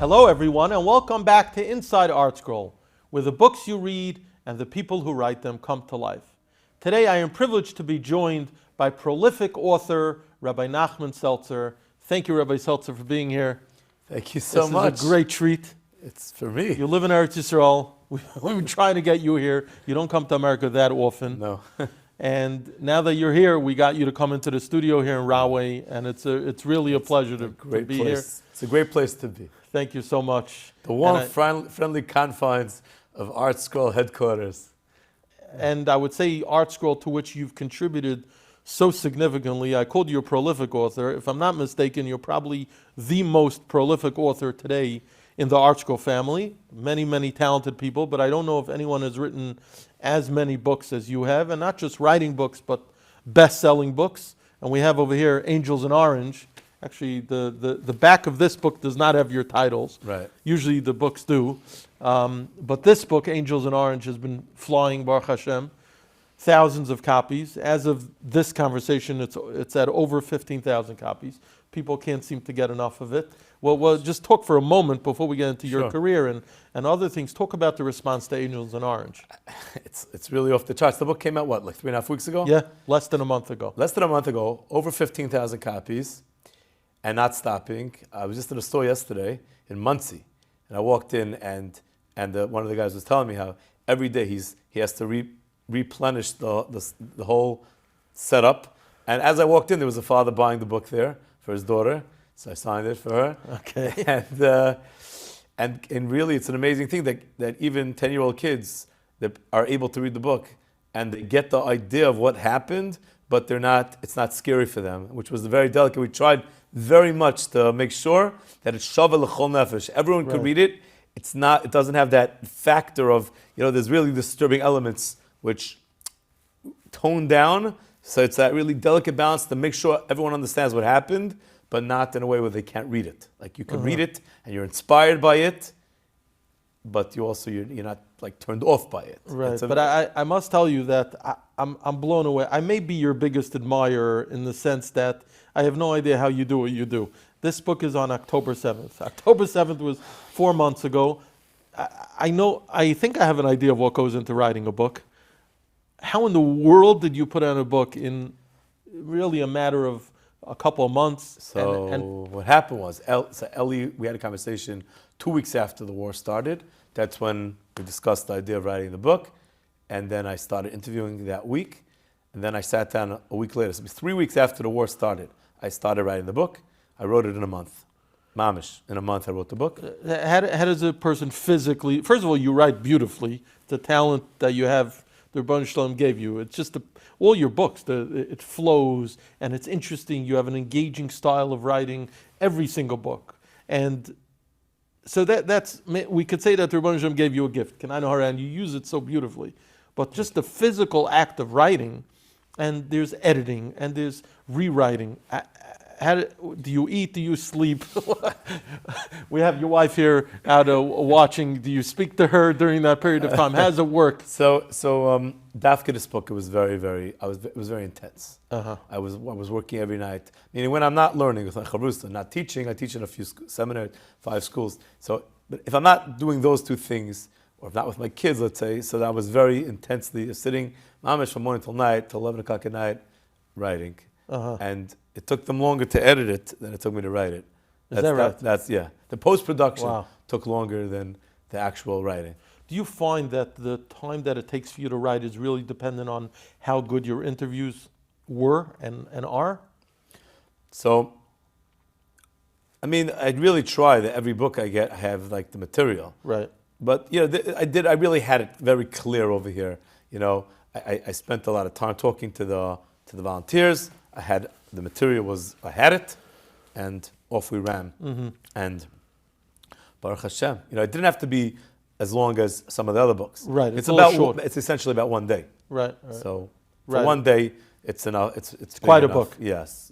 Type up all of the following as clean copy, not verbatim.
Hello everyone, and welcome back to Inside ArtScroll, where the books you read and the people who write them come to life. Today I am privileged to be joined by prolific author Rabbi Nachman Seltzer. Thank you, Rabbi Seltzer, for being here. Thank you so much. This is a great treat. It's for me. You live in Yisrael. We've been trying to get you here. You don't come to America that often. No. And now that you're here, we got you to come into the studio here in Rahway, and it's really a pleasure to be here. It's a great place to be. Thank you so much. The warm, friendly confines of ArtScroll headquarters. And I would say ArtScroll, to which you've contributed so significantly. I called you a prolific author. If I'm not mistaken, you're probably the most prolific author today in the ArtScroll family. Many, many talented people, but I don't know if anyone has written as many books as you have, and not just writing books, but best-selling books. And we have over here Angels in Orange. Actually, the back of this book does not have your titles. Right. Usually the books do. But this book, Angels in Orange, has been flying, Baruch Hashem, thousands of copies. As of this conversation, it's at over 15,000 copies. People can't seem to get enough of it. Well, we'll just talk for a moment before we get into your career and other things. Talk about the response to Angels in Orange. It's really off the charts. The book came out, like 3.5 weeks ago? Yeah, less than a month ago. Less than a month ago, over 15,000 copies, and not stopping. I was just in a store yesterday in Muncie, and I walked in, and one of the guys was telling me how every day he has to replenish the whole setup. And as I walked in, there was a father buying the book there for his daughter, so I signed it for her. Okay. And really, it's an amazing thing that even 10-year-old kids that are able to read the book and they get the idea of what happened, but it's not scary for them, which was very delicate. We tried very much to make sure that it's shava l'chol nefesh. Everyone could read it. It doesn't have that factor of, there's really disturbing elements which tone down. So it's that really delicate balance to make sure everyone understands what happened, but not in a way where they can't read it. Like you can read it and you're inspired by it, but you're not like turned off by it. Right. But I must tell you that I'm blown away. I may be your biggest admirer in the sense that I have no idea how you do what you do. This book is on October 7th. October 7th was 4 months ago. I think I have an idea of what goes into writing a book. How in the world did you put out a book in really a matter of a couple of months? So what happened was, Ellie, we had a conversation 2 weeks after the war started. That's when we discussed the idea of writing the book. And then I started interviewing that week. And then I sat down a week later. So it was 3 weeks after the war started. I started writing the book. I wrote it in a month. Mamish. In a month I wrote the book. How does a person physically, first of all, you write beautifully. The talent that you have, the Rebbeinu Shalom gave you. It's just all your books, it flows and it's interesting. You have an engaging style of writing, every single book. And so we could say that the Rebbeinu Shalom gave you a gift. And you use it so beautifully. But just the physical act of writing, and there's editing, and there's rewriting. Do you eat? Do you sleep? We have your wife here out watching. Do you speak to her during that period of time? How does it work? So Dafka, this book, it was it was very intense. I was working every night. Meaning when I'm not learning, it's like Chavrusta, not teaching. I teach in a few seminaries, 5 schools. But if I'm not doing those two things, or if not with my kids, let's say, so I was very intensely sitting, mamish from morning till night, till 11 o'clock at night, writing. And it took them longer to edit it than it took me to write it. Is that right? That's the post-production took longer than the actual writing. Do you find that the time that it takes for you to write is really dependent on how good your interviews were and are? So, I really try that every book I get, I have like the material. Right. But I really had it very clear over here. I spent a lot of time talking to the volunteers. I had the material I had it, and off we ran. And Baruch Hashem, it didn't have to be as long as some of the other books. Right. It's essentially about 1 day. Right. So for 1 day, it's enough. It's quite enough. A book. Yes.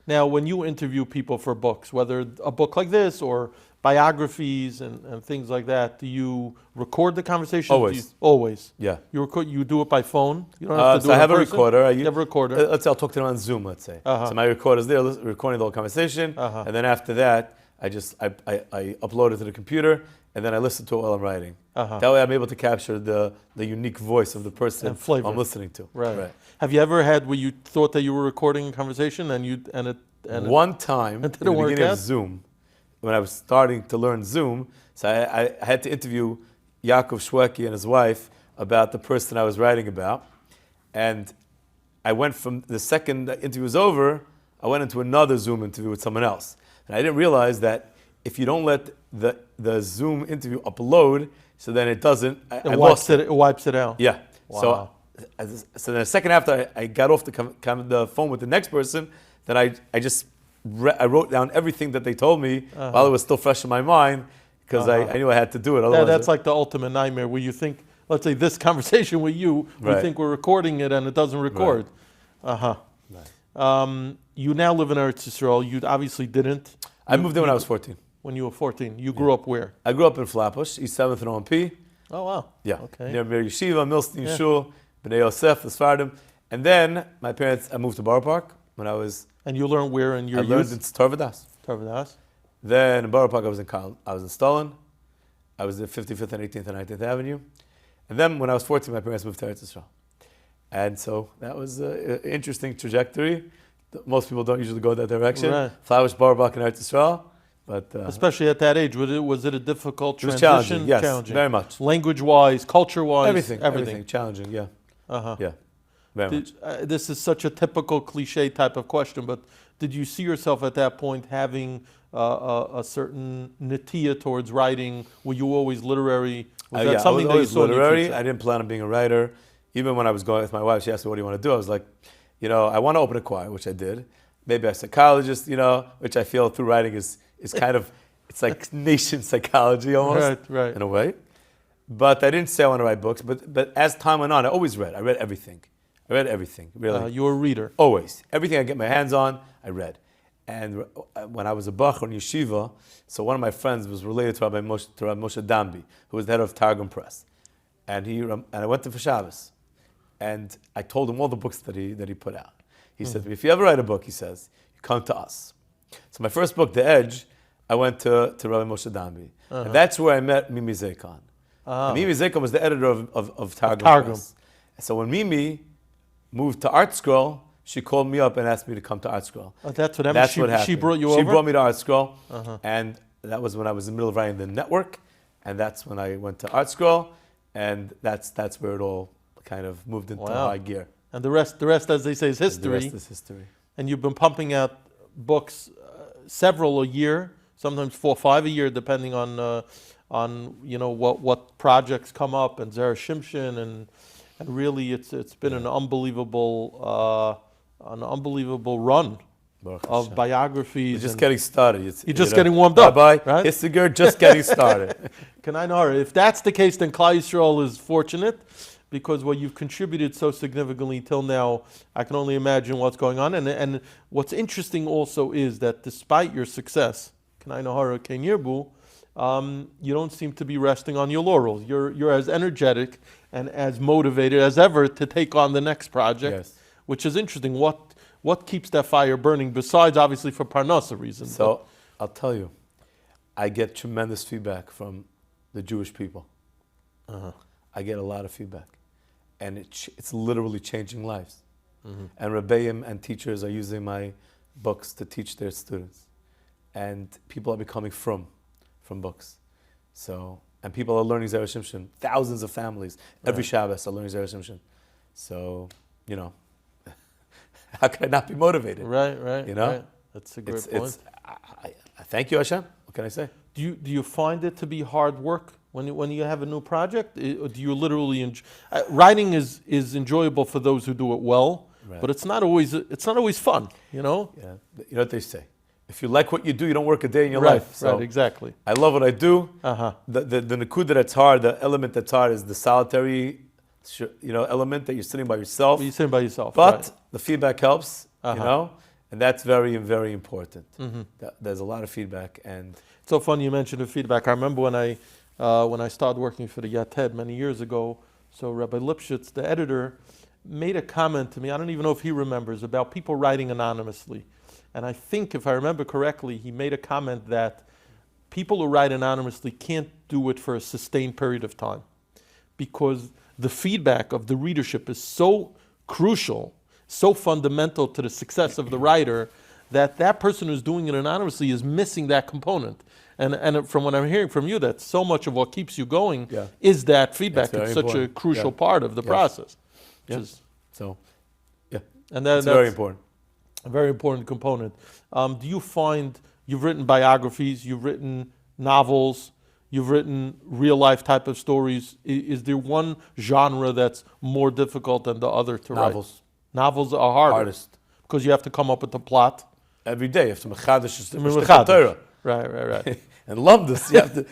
Now, when you interview people for books, whether a book like this or biographies and things like that, do you record the conversation? Always. Always? Yeah. You do it by phone? You don't have to do so it I have in a person? recorder. You have a recorder. Let's say I'll talk to them on Zoom, let's say. So my recorder's there, recording the whole conversation. And then after that, I upload it to the computer, and then I listen to it while I'm writing. That way I'm able to capture the unique voice of the person And flavor. I'm listening to. Right. Have you ever had where you thought that you were recording a conversation One time, in the beginning of Zoom, when I was starting to learn Zoom, so I had to interview Yaakov Shweki and his wife about the person I was writing about. And I went from the second the interview was over, I went into another Zoom interview with someone else. And I didn't realize that if you don't let the Zoom interview upload, so then it doesn't, I lost it. It wipes it out. Yeah. Wow. So then the second after I got off the phone with the next person, then I wrote down everything that they told me while it was still fresh in my mind, because I knew I had to do it. Otherwise, that's like the ultimate nightmare where you think, let's say this conversation with you, we think we're recording it and it doesn't record. Right. You now live in Eretz Yisrael. You obviously didn't. I moved in when I was 14. When you were 14. You grew up where? I grew up in Flatbush, East 7th and OMP. Oh, wow. Yeah. Okay. Near Mir Yeshiva, Milstein Shul, B'nai Yosef, the Sfardim. And then I moved to Borough Park when I was... And you learned where in your youth? I learned in Torah V'das. Torah V'das. Then in Borough Park, I was in Stalin. I was at 55th and 18th and 19th Avenue. And then when I was 14, my parents moved to Eretz Yisrael. And so that was an interesting trajectory. Most people don't usually go that direction. Right. Flatbush, Borough Park, and Eretz Yisrael. But, especially at that age, was it a difficult transition? It was challenging, yes, challenging. Very much. Language-wise, culture-wise, everything. Challenging, yeah. Yeah, very much. This is such a typical cliche type of question, but did you see yourself at that point having a certain netiya towards writing? Were you always literary? Was that something that you saw literary. in your future? I didn't plan on being a writer. Even when I was going with my wife, she asked me, what do you want to do? I was like, I want to open a choir, which I did. Maybe a psychologist, which I feel through writing is kind of, it's like nation psychology almost, right. In a way. But I didn't say I want to write books. But as time went on, I always read. I read everything, really. You were a reader? Always. Everything I get my hands on, I read. And when I was a bachur in yeshiva, so one of my friends was related to Rabbi Moshe Dambi, who was the head of Targum Press. And I went to for Shabbos. And I told him all the books that he put out. He said to me, if you ever write a book, he says, you come to us. So my first book, The Edge, I went to Rabbi Moshe Dambi. And that's where I met Mimi Zekon. Mimi Zekon was the editor of Targum Press. So when Mimi moved to ArtScroll, she called me up and asked me to come to ArtScroll. That's what happened. She brought you over? She brought me to ArtScroll. And that was when I was in the middle of writing the network. And that's when I went to ArtScroll. And that's where it all kind of moved into high gear. And the rest, as they say, is history. The rest is history. And you've been pumping out books, several a year, sometimes 4 or 5 a year, depending on what projects come up, and Zera Shimshon, and really it's been an unbelievable run of biographies. You're just getting started. You're just getting warmed up. Right? Hissiger, just getting started. Can I know? If that's the case, then Klal Yisrael is fortunate, because what you've contributed so significantly till now, I can only imagine what's going on. And what's interesting also is that despite your success, you don't seem to be resting on your laurels. You're as energetic and as motivated as ever to take on the next project, which is interesting. What keeps that fire burning, besides obviously for Parnasa reasons? So I'll tell you, I get tremendous feedback from the Jewish people. I get a lot of feedback. And it's literally changing lives. And Rebbeim and teachers are using my books to teach their students. And people are becoming from books. So, and people are learning Zera Shimshon. Thousands of families, every Shabbos are learning Zera Shimshon. So, how can I not be motivated? Right. Right. That's a great point. I thank you, Hashem. What can I say? Do you find it to be hard work when you have a new project? Do you literally enjoy writing? Is enjoyable for those who do it well, but it's not always fun. Yeah. You know what they say: if you like what you do, you don't work a day in your life. So right, exactly. I love what I do. The nakuda that's hard, the element that's hard, is the solitary, element that you're sitting by yourself. You're sitting by yourself. But the feedback helps. And that's very, very important. There's a lot of feedback, and it's so funny you mentioned the feedback. I remember when I started working for the Yated many years ago. So Rabbi Lipschitz, the editor, made a comment to me. I don't even know if he remembers, about people writing anonymously. And I think, if I remember correctly, he made a comment that people who write anonymously can't do it for a sustained period of time because the feedback of the readership is so crucial, so fundamental to the success of the writer that person who's doing it anonymously is missing that component. And from what I'm hearing from you, that so much of what keeps you going is that feedback. It's such a crucial part of the process. So, and that's very important. A very important component. Do you find you've written biographies, you've written novels, you've written real life type of stories? Is there one genre that's more difficult than the other to write? Novels are harder. Hardest. Because you have to come up with the plot. Every day you have to mechadish Torah. Right. And lumdus, you have to,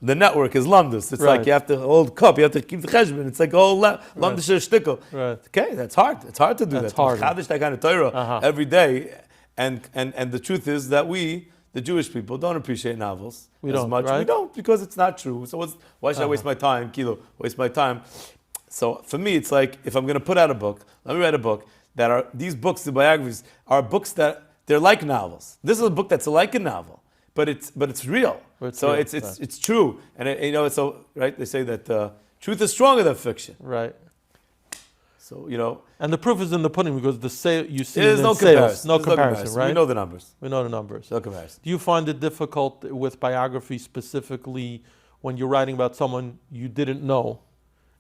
the network is lumdus. It's like you have to hold cup, you have to keep the cheshbon. It's like lumdus shtickle. Right. Okay, that's hard. It's hard to do that. Mechadish that kind of Torah every day. And the truth is that we, the Jewish people, don't appreciate novels as much. Right? We don't, because it's not true. So why should I waste my time? Waste my time. So for me, it's like, if I'm going to put out a book, let me write a book that are, these books, the biographies, are books that, they're like novels. This is a book that's like a novel, but it's real. It's true. And so right, they say that truth is stronger than fiction. Right. So, and the proof is in the pudding because you see there's no sales. Comparison. No comparison, right? We know the numbers. No comparison. Do you find it difficult with biography specifically when you're writing about someone you didn't know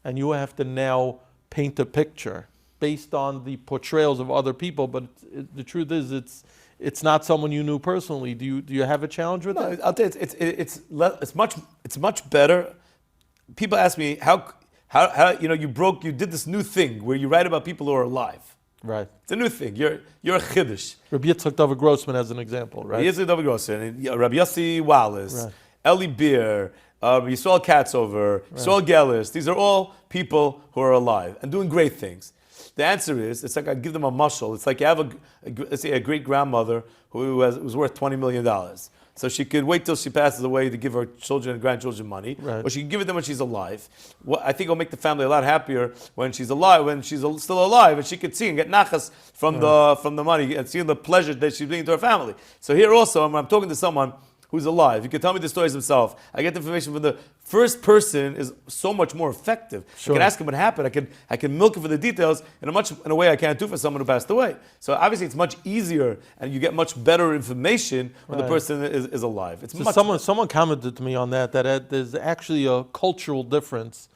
and you have to now paint a picture based on the portrayals of other people, but the truth is it's not someone you knew personally. Do you have a challenge with that? I'll tell you, it's much better. People ask me how you did this new thing where you write about people who are alive. Right. It's a new thing. You're a chiddush. Rabbi Yitzchak David Grossman as an example, right? Rabbi Yitzchak David Grossman, Rabbi Yossi Wallace, Eli Beer, Yisrael Katzover, Yisrael Gellis. These are all people who are alive and doing great things. The answer is, it's like I give them a mushal. It's like you have let's say a great grandmother who was worth $20 million. So she could wait till she passes away to give her children and grandchildren money, or she can give it them when she's alive. Well, I think it'll make the family a lot happier when she's alive, still alive, and she could see and get nachas from the money and see the pleasure that she's bringing to her family. So here also, when I'm talking to someone who's alive, he can tell me the stories himself. I get the information from the first person is so much more effective. I can ask him what happened. I can milk it for the details in a way I can't do for someone who passed away. So obviously it's much easier and you get much better information when the person is alive. Someone commented to me on that there's actually a cultural difference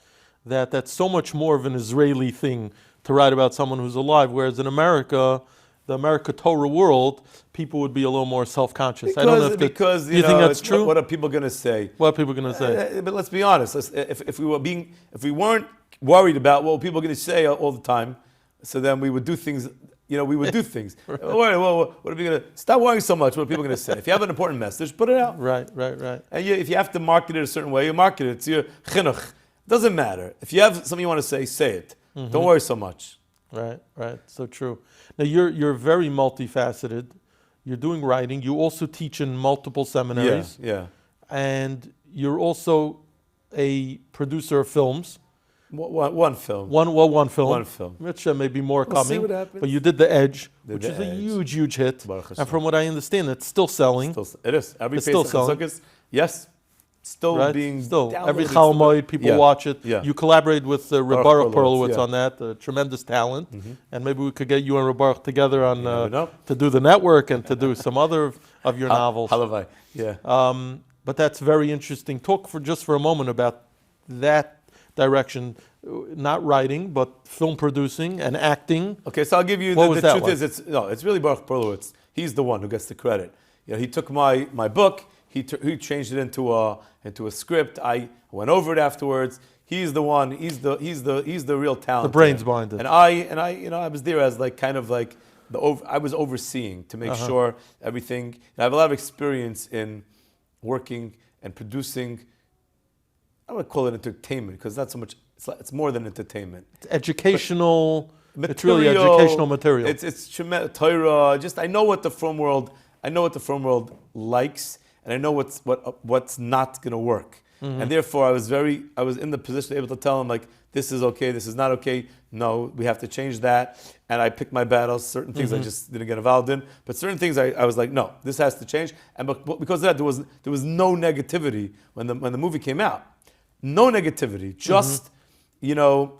that's so much more of an Israeli thing to write about someone who's alive, whereas in America, the America Torah world, people would be a little more self-conscious. I don't know if you think that's true? What are people going to say? What are people going to say? But let's be honest. If we weren't worried about what people are going to say all the time, so then we would do things. We would do things. What are we going to stop worrying so much? What are people going to say? If you have an important message, put it out. Right. And if you have to market it a certain way, you market it. It's your chinuch. Doesn't matter. If you have something you want to say it. Mm-hmm. Don't worry so much. Right. So true. Now you're very multifaceted. You're doing writing. You also teach in multiple seminaries. Yeah. And you're also a producer of films. One film. One film. One film. Which may be more We'll coming. See what happens. But you did The Edge, which is a huge hit. And from what I understand, it's still selling. It is. It's still selling. Yes. Still being downloaded. Every Chol Moed, people watch it. Yeah. You collaborate with Rabbi Perlowitz on that, tremendous talent. Mm-hmm. And maybe we could get you and Rabbi together on to do the network and to do some other of your novels. Halavai. Yeah. But that's very interesting. Talk for a moment about that direction, not writing, but film producing and acting. Okay, so I'll give you the truth is it's really Baruch Perlowitz. He's the one who gets the credit. He took my book. He changed it into a script. I went over it afterwards. He's the one. He's the real talent. The brains behind it. And I was there as I was overseeing to make sure everything. I have a lot of experience in working and producing. I would call it entertainment because not so much. It's more than entertainment. It's educational. It's really educational material. It's Torah. I know what the film world likes. And I know what's not going to work. and therefore I was in the position able to tell him like, this is okay, this is not okay. No, we have to change that. And I picked my battles. Certain things I just didn't get involved in, but certain things I was like, no, this has to change. And because of that, there was no negativity when the movie came out. No negativity, just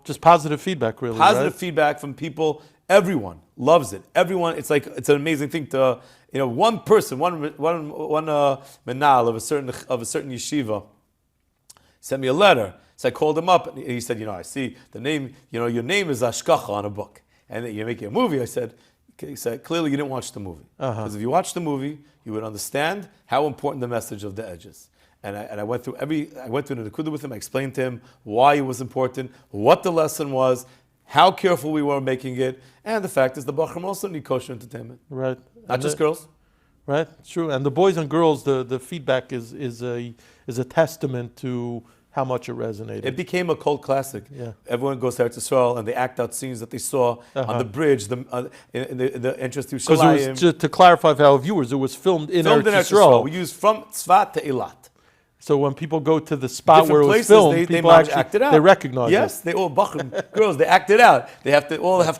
just positive feedback, really. Positive feedback from people. Everyone loves it. Everyone, it's an amazing thing to one person, one menal of a certain yeshiva sent me a letter. So I called him up, and he said, I see the name, your name is Hashgachah on a book, and you're making a movie. I said, clearly you didn't watch the movie. Because if you watched the movie, you would understand how important the message of the edge is. And I went through the Nakuda with him. I explained to him why it was important, what the lesson was, how careful we were making it, and the fact is the Bachram also need kosher entertainment. Right. Not just girls. Right, it's true. And the boys and girls, the feedback is a testament to how much it resonated. It became a cult classic. Yeah. Everyone goes to ArtScroll and they act out scenes that they saw on the bridge, in the entrance to Shalayim. Because to clarify for our viewers, it was filmed in ArtScroll. We used from Tzfat to Eilat. So when people go to the spot Different where it was places, filmed, people actually act it out. They recognize yes, it. They all girls. They act it out. They have to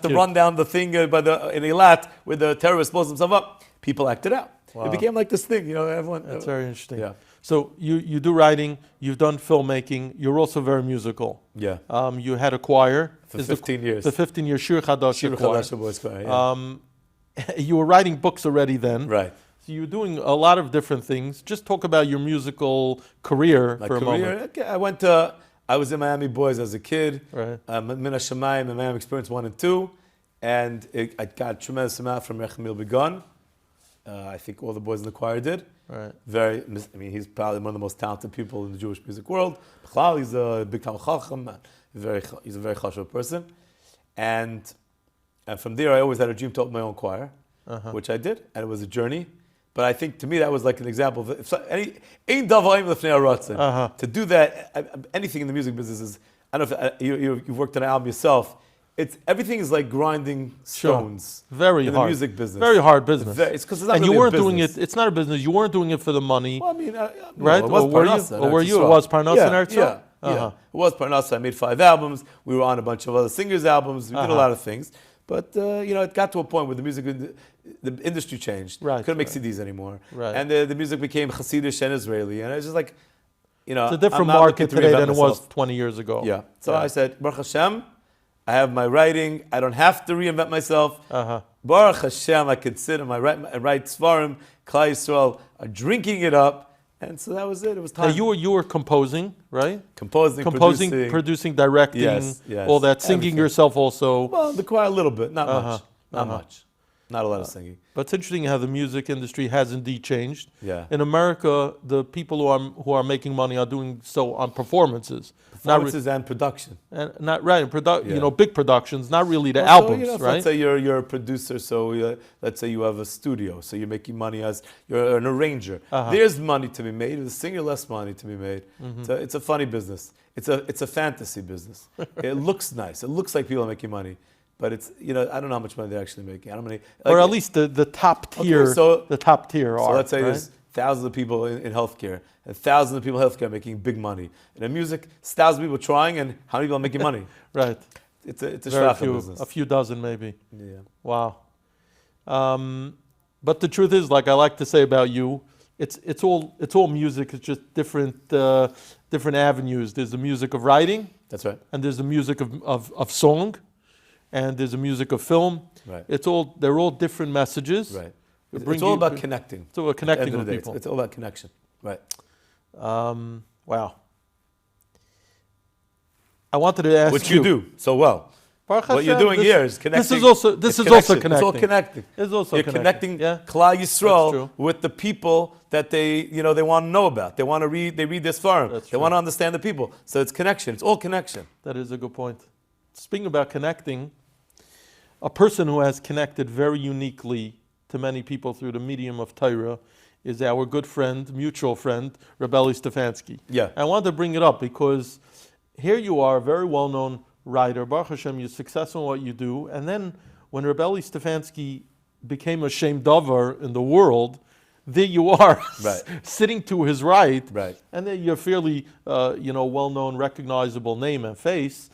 run down the thing in Eilat where the terrorist blows himself up. People act it out. Wow. It became like this thing, everyone. That's very interesting. Yeah. So you do writing, you've done filmmaking, you're also very musical. Yeah. You had a choir. For 15 years. The 15-year Shir Chadash choir. Boys choir, yeah. You were writing books already then. Right. So you were doing a lot of different things. Just talk about your musical career for a moment. Okay. I was in Miami Boys as a kid. Right. Mina Shamayim, Miami Experience 1 and 2. And I got a tremendous amount from Rechemil Begun. I think all the boys in the choir did. Right. He's probably one of the most talented people in the Jewish music world. Klal, he's a big Talmid Chacham. He's a very chashuv person. And from there, I always had a dream to open my own choir, which I did, and it was a journey. But I think to me that was like an example of to do that. Anything in the music business is. I don't know if you've worked on an album yourself. Everything is like grinding stones. Sure. Very in hard. the music business. Very hard business. It's because it's not and really you weren't a doing business. it. It's not a business. You weren't doing it for the money. Well, right? It was Or it was Parnas and ArtScroll? Yeah. It was Parnas. I made 5 albums. We were on a bunch of other singers' albums. We did a lot of things. But it got to a point where the industry changed. Right. Couldn't make CDs anymore. Right. And the music became Hasidish and Israeli. And it's just like, it's a different market today than it was 20 years ago. Yeah. So I said, Baruch Hashem, I have my writing. I don't have to reinvent myself. Baruch Hashem, I can sit and I write Svarim, Klal Yisrael are drinking it up. And so that was it. It was time. Now you were composing, right? Composing, producing, directing, yes, all that. Singing everything. Yourself also. Well, the choir a little bit, not much. Not much. Not a lot of singing. But it's interesting how the music industry has indeed changed. Yeah. In America, the people who are making money are doing so on performances. And production. And not right, big productions, not really the albums, right? Let's say you're a producer, so let's say you have a studio, so you're making money as you're an arranger. There's money to be made. With a singer, less money to be made. It's a funny business. It's a fantasy business. It looks nice. It looks like people are making money. But it's I don't know how much money they're actually making. I don't know. Or at least the top tier. The top tier are. So let's say there's thousands of people in healthcare, and thousands of people in healthcare making big money. And in music, it's thousands of people trying, and how many people are making money? Right. It's a shrafa business. A few dozen maybe. Yeah. Wow. But the truth is, like I like to say about you, it's all music. It's just different avenues. There's the music of writing. That's right. And there's the music of song. And there's a music of film. Right. They're all different messages. Right. It's all about connecting. It's all about connecting with people. It's all about connection. Right. Wow. I wanted to ask what you do so well. What you're doing here is connecting. This is also connecting. It's all connecting. It's also you're connecting Klal Yisrael with the people that they want to know about. They want to read. They read this forum. They want to understand the people. So it's connection. It's all connection. That is a good point. Speaking about connecting, a person who has connected very uniquely to many people through the medium of Torah is our good friend, mutual friend, Rabbi Stefansky. Yeah. I wanted to bring it up because here you are, a very well-known writer. Baruch Hashem, you're successful in what you do. And then when Rabbi Stefansky became a shem davar in the world, there you are, Right. sitting to his right, Right. and then you're fairly, well-known, recognizable name and face.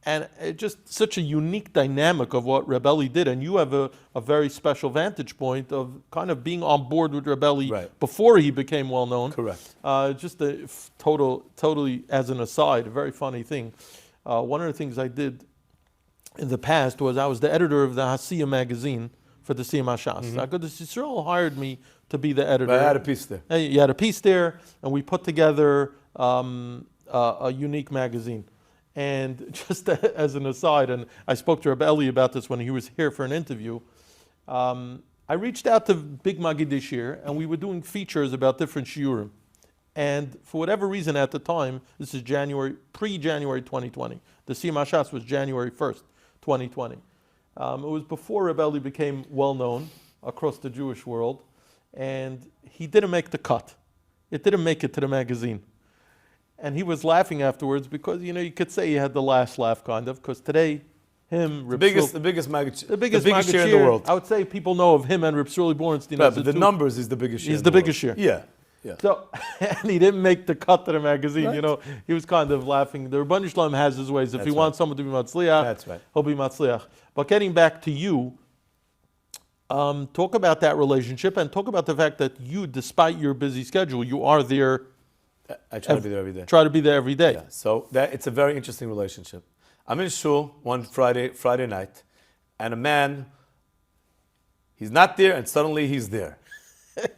And it just such a unique dynamic of what Rebelli did. And you have a very special vantage point of kind of being on board with Rebelli Right. before he became well-known. Correct. Just totally as an aside, a very funny thing. One of the things I did in the past was I was the editor of the Hasiya magazine for the Siyam Hashas. Agudas Yisrael hired me to be the editor. But I had a piece there. And you had a piece there, and we put together a unique magazine. And just as an aside, and I spoke to Rabbi Eli about this when he was here for an interview, I reached out to Big Magid this year, and we were doing features about different shiurim. And for whatever reason at the time, this is pre-January 2020. The Siyam Hashas was January 1st, 2020. It was before Rabbi Eli became well-known across the Jewish world, and he didn't make the cut. It didn't make it to the magazine. And he was laughing afterwards because, you could say he had the last laugh, kind of, because today, him, The biggest Maggid share in the world. I would say people know of him and Reb Shirley Bornstein. Right, but the numbers is the biggest share. He's the biggest share. Yeah. Yeah. So, and he didn't make the cut to the magazine, He was kind of laughing. The Rebbeinu Shalom has his ways. If That's he right. wants someone to be Matzliach, That's right. he'll be Matzliach. But getting back to you, talk about that relationship and talk about the fact that you, despite your busy schedule, you are there. I try to be there every day. Try to be there every day. Yeah. So it's a very interesting relationship. I'm in shul one Friday night, and a man, he's not there, and suddenly he's there.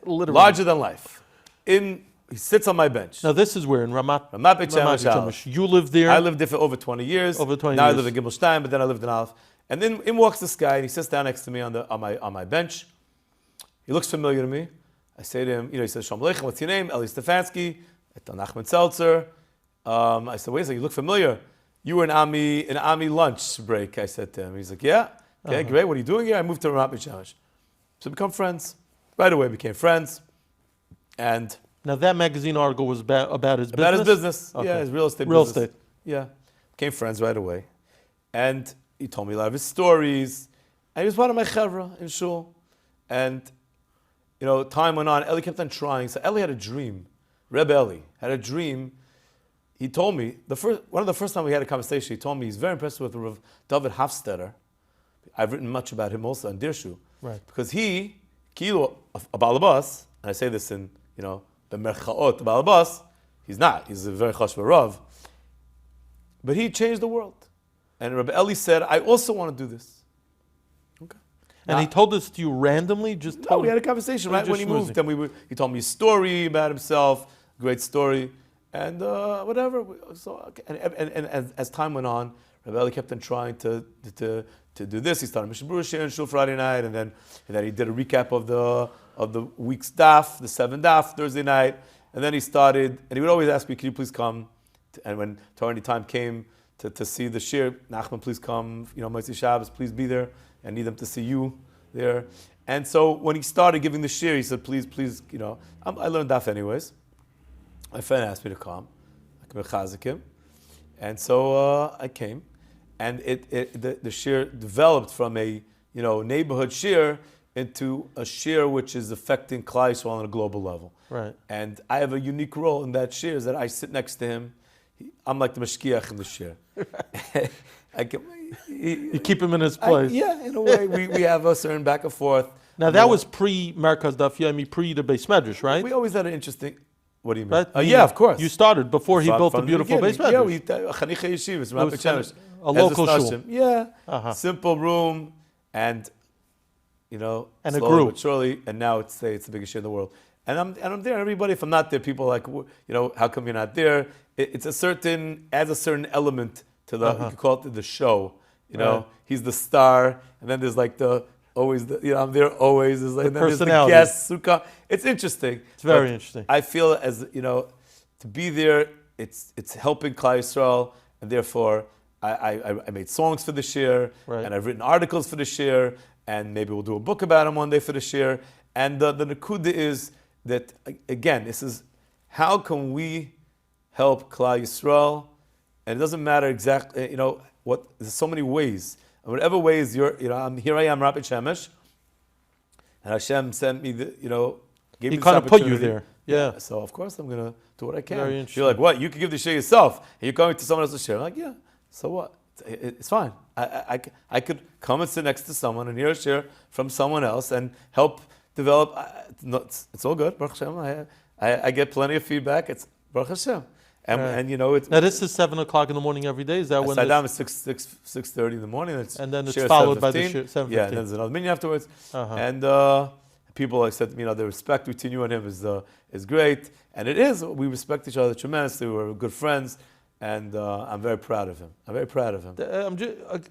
Literally. Larger than life. He sits on my bench. Now this is where in Ramat Beit Shemesh. you lived there. I lived there for over 20 years. Over 20 now years. I live in Gimel Stein, but then I lived in Aleph. And then in walks this guy, and he sits down next to me on my bench. He looks familiar to me. I say to him, he says, Shalom Aleichem, what's your name? Eli Stefanski. Rabbi Nachman Seltzer. I said, wait a second, you look familiar. You were in Ami lunch break, I said to him. He's like, yeah. Okay, great. What are you doing here? I moved to Ramat Beit Shemesh. So become friends. Right away became friends. And now that magazine article was about his business? About his business. Okay. Yeah, his real estate Real business. estate. Yeah. Became friends right away. And he told me a lot of his stories. And he was part of my chevra in shul. And, time went on. Eli kept on trying. So Eli had a dream. Reb Eli had a dream. He told me, one of the first time we had a conversation, he told me he's very impressed with Rav David Hafstetter. I've written much about him also on Dirshu. Right. Because he, a balabas, and I say this in, the merchaot balabas, he's not. He's a very chashva Rav. But he changed the world. And Rabbi Eli said, I also want to do this. Okay. And he told this to you randomly? No, we had a conversation right when he moved. And he told me a story about himself, great story, and whatever. So, and as time went on, Rabbi Eli kept on trying to do this. He started Mishnah Berurah on Shul Friday night, and then he did a recap of the week's daf, the 7 daf Thursday night, and then he started, and he would always ask me, "Can you please come?" And when Torah time came to see the shir, Nachman, please come. Motzei Shabbos, please be there. I need them to see you there. And so when he started giving the shir, he said, "Please, I learned daf anyways." My friend asked me to come. I could chazik him, and so I came. And the shir developed from a neighborhood shir into a shir which is affecting Klal Yisrael on a global level. Right. And I have a unique role in that shir, is that I sit next to him. I'm like the mashkiach in the shir. You keep him in his place. In a way, we have a certain back and forth. Now that was pre-Merkaz Daf Yomi, pre the Beis Medrash, right? We always had an interesting. What do you mean? Right? Yeah, of course. You started before he built the beautiful Beis Medrash. Yeah, we Chanicha Yeshivas, Ramat Beit Shemesh. A local shul. Yeah, simple room, and and slowly it grew. but surely, and now it's the biggest shir in the world. And I'm there. Everybody, if I'm not there, people are like, how come you're not there? It's adds a certain element to the. You could call it the show. Right. He's the star, and then there's like I'm there always. There's like, and then there's the personality. guest sukkah. It's interesting. It's very interesting. I feel as to be there. It's helping Klal Yisrael, and therefore I made songs for the shir, Right. and I've written articles for the shir, and maybe we'll do a book about him one day for the shir. And the nekuda is that, again, this is how can we help Klal Yisrael, and it doesn't matter exactly, there's so many ways. And whatever ways here I am, Rabbi Shemesh, and Hashem sent me gave He me this kind of put you opportunity. there. Yeah. So of course I'm gonna do what I can. Very interesting. You're like, what? You can give the share yourself, and you're coming to someone else's share. I'm like, yeah. So what? It's fine. I could come and sit next to someone and hear a share from someone else and help develop. It's all good. Baruch Hashem. I get plenty of feedback. It's Baruch Hashem. And it's. Now this is 7 o'clock in the morning every day. Is that when? Saddam is 6:30 in the morning. And then it's share followed by the 7:15. share 7:15. Yeah, and then there's another minyan afterwards. And people like said, the respect between you and him is great, and it is. We respect each other tremendously. We're good friends, and I'm very proud of him. I'm very proud of him.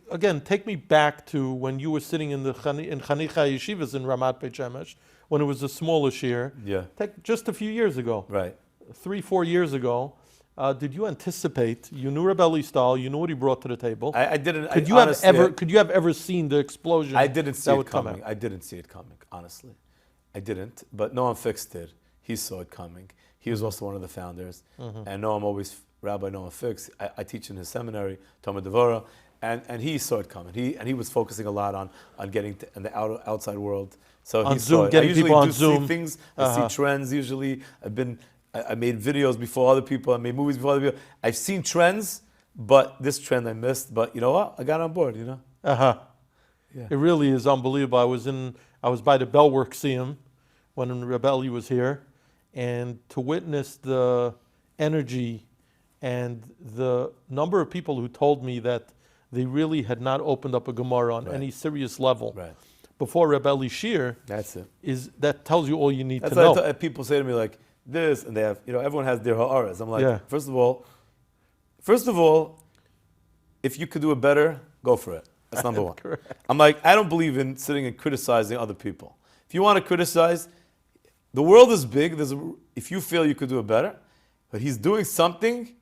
Again, take me back to when you were sitting in Chanicha Yeshivas in Ramat Beit Shemesh, when it was a smaller shir. Yeah. Just a few years ago. Right. 3-4 years ago. Did you anticipate? You knew Rabbi Stahl. You knew what he brought to the table. I didn't. Could you have ever seen the explosion? I didn't see that it coming. I didn't see it coming. Honestly, I didn't. But Noam Fix did. He saw it coming. He was also one of the founders. And Rabbi Noam Fix. I teach in his seminary, Talmud Devorah, and he saw it coming. He was focusing a lot on getting in the outside world. So on he Zoom, saw it. getting I usually people on do Zoom. see things. I see trends. Usually, I made videos before other people. I made movies before other people. I've seen trends, but this trend I missed. But you know what? I got on board. Yeah. It really is unbelievable. I was by the Bellworksium when Rebelli was here, and to witness the energy and the number of people who told me that they really had not opened up a Gemara on any serious level before Rebelli Shir. That's it. That tells you all you need to That's know. why people say to me like this, and they have, everyone has their ha'aras. I'm like, first of all, if you could do it better, go for it. That's number one. I'm like, I don't believe in sitting and criticizing other people. If you want to criticize, the world is big. If you feel you could do it better, but he's doing something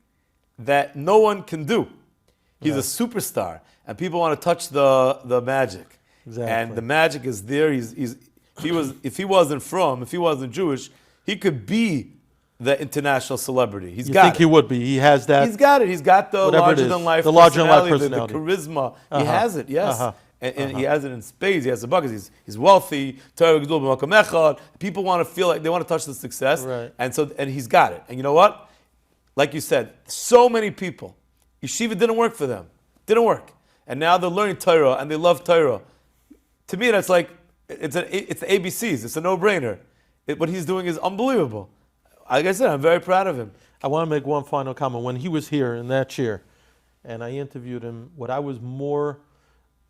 that no one can do. He's a superstar, and people want to touch the magic. Exactly. And the magic is there. If he wasn't Jewish, he could be the international celebrity. You think he would be? He has that. He's got it. He's got the larger-than-life personality, the charisma. He has it, yes. And he has it in spades. He has the buckets. He's wealthy. People want to feel like they want to touch the success. Right. And he's got it. And you know what? Like you said, so many people, yeshiva didn't work for them. Didn't work. And now they're learning Torah and they love Torah. To me, that's like, it's the ABCs. It's a no-brainer. What he's doing is unbelievable. Like I said, I'm very proud of him. I want to make one final comment. When he was here in that chair, and I interviewed him, what I was more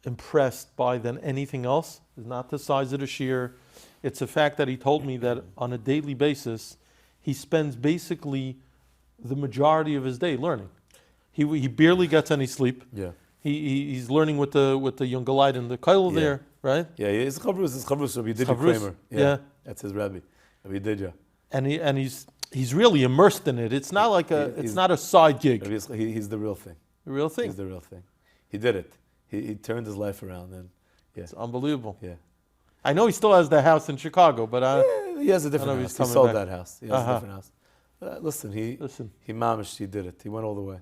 impressed by than anything else is not the size of the shear. It's the fact that he told me that on a daily basis, he spends basically the majority of his day learning. He barely gets any sleep. Yeah. He's learning with the young Galite and the Kail there, right? Yeah, his chavrus Rabbi Didya Kramer. Yeah, that's his Rabbi Didya. And he's really immersed in it. It's not like it's not a side gig. He's the real thing. The real thing. He's the real thing. He did it. He turned his life around. And it's unbelievable. Yeah. I know he still has the house in Chicago, but he has a different house. He sold that house. He has a different house. Listen, he mamish. He did it. He went all the way.